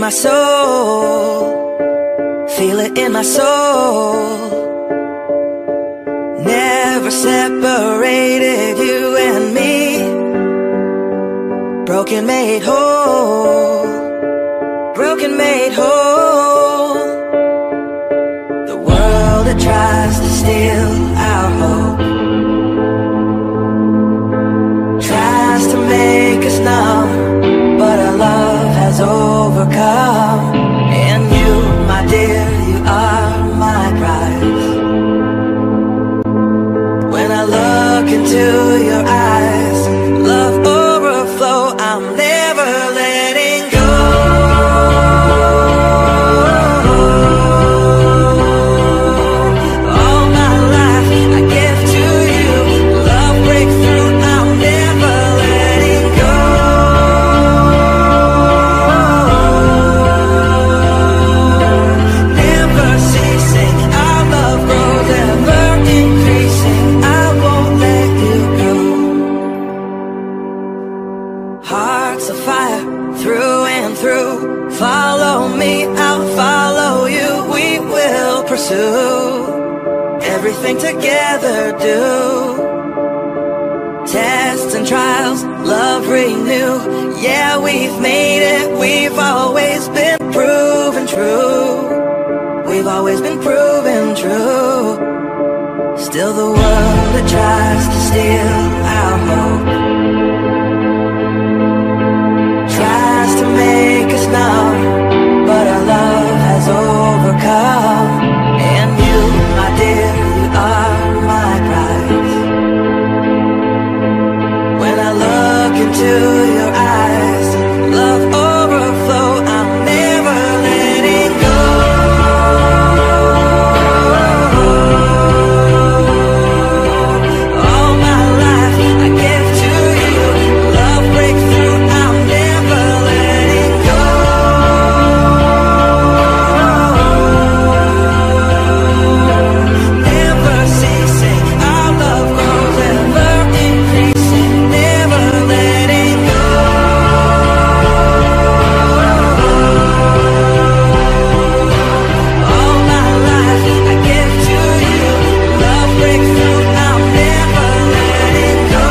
my soul, feel it in my soul. Never separated, you and me. Broken made whole, broken made whole. The world that tries to steal our hope tries to make us numb, but our love has overcome. And you, my dear, you are my prize. When I look into your eyes, love overflow, I'm never letting go. All my life I give to you, love breakthrough, I'm never letting go. Never ceasing, our love grows, ever increasing, I won't let you go. Hearts of fire, through and through. Follow me, I'll follow you. We will pursue everything together, do. Tests and trials, love renew. Yeah, we've made it, we've always been proven true. We've always been proven true. Still the world that tries to steal our hope tries to make us numb, but our love has overcome. And you, my dear, you are my prize. When I look into your eyes, love overflow, I'm never letting go. All my life I give to you, love breakthrough, I'm never letting go. Never ceasing, our love grows, ever increasing, never letting go. All my life I give to you, love breakthrough, I'm never letting go.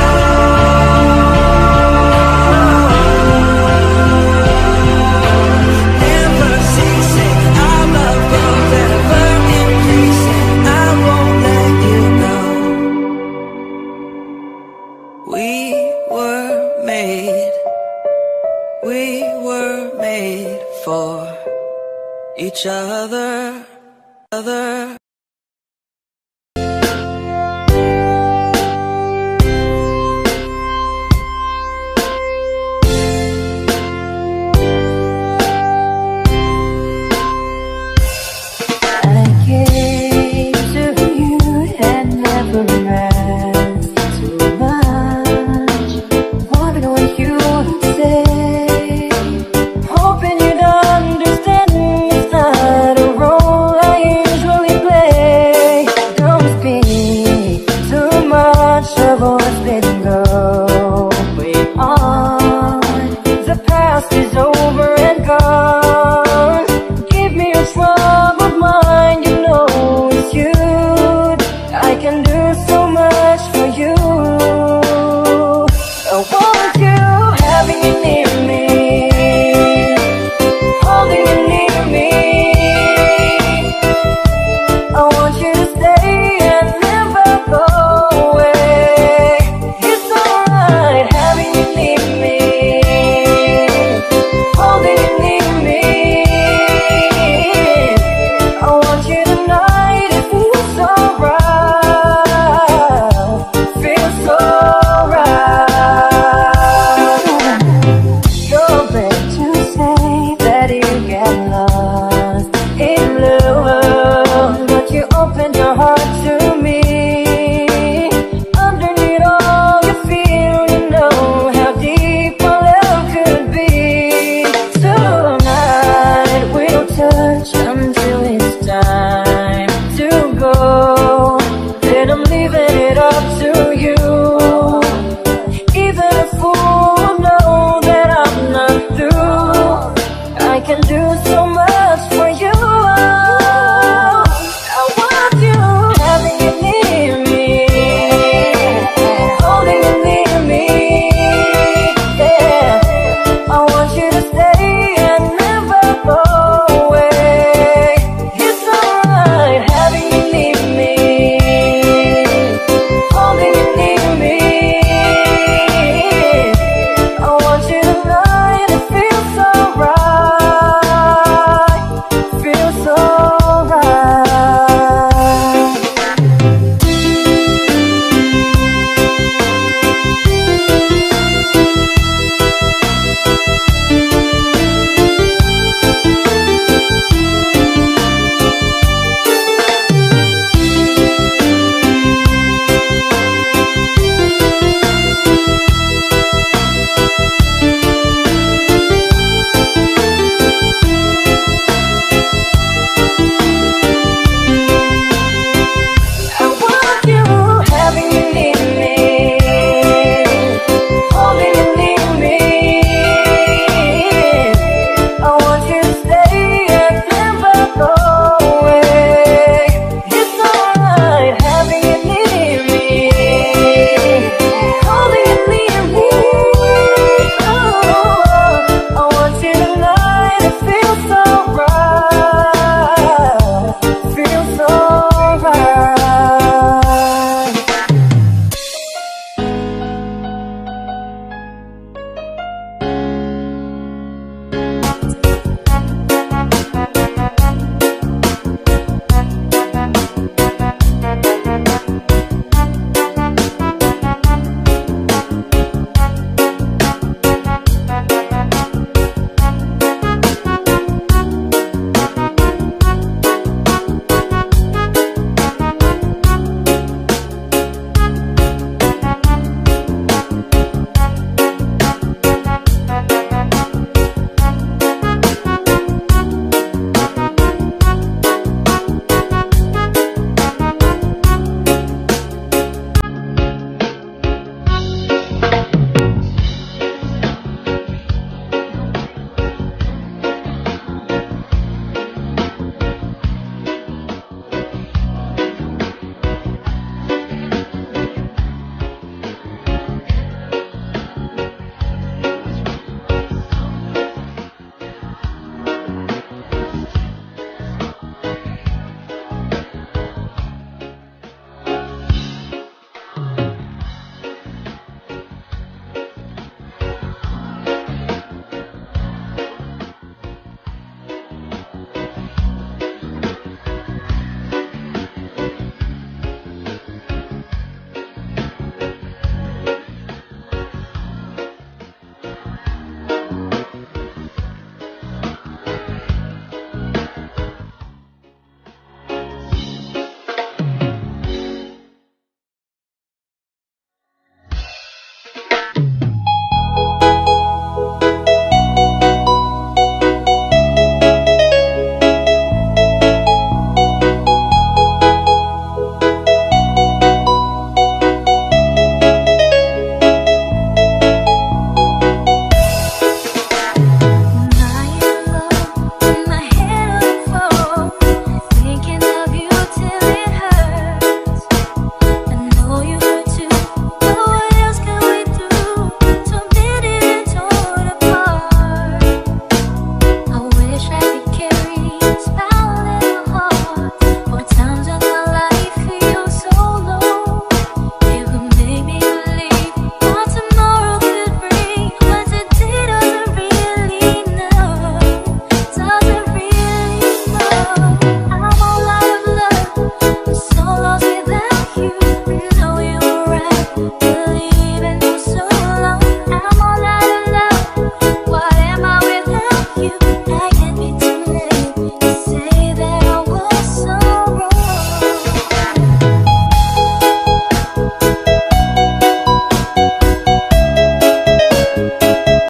Never ceasing, our love grows, ever increasing, I won't let you go. We were made for each other.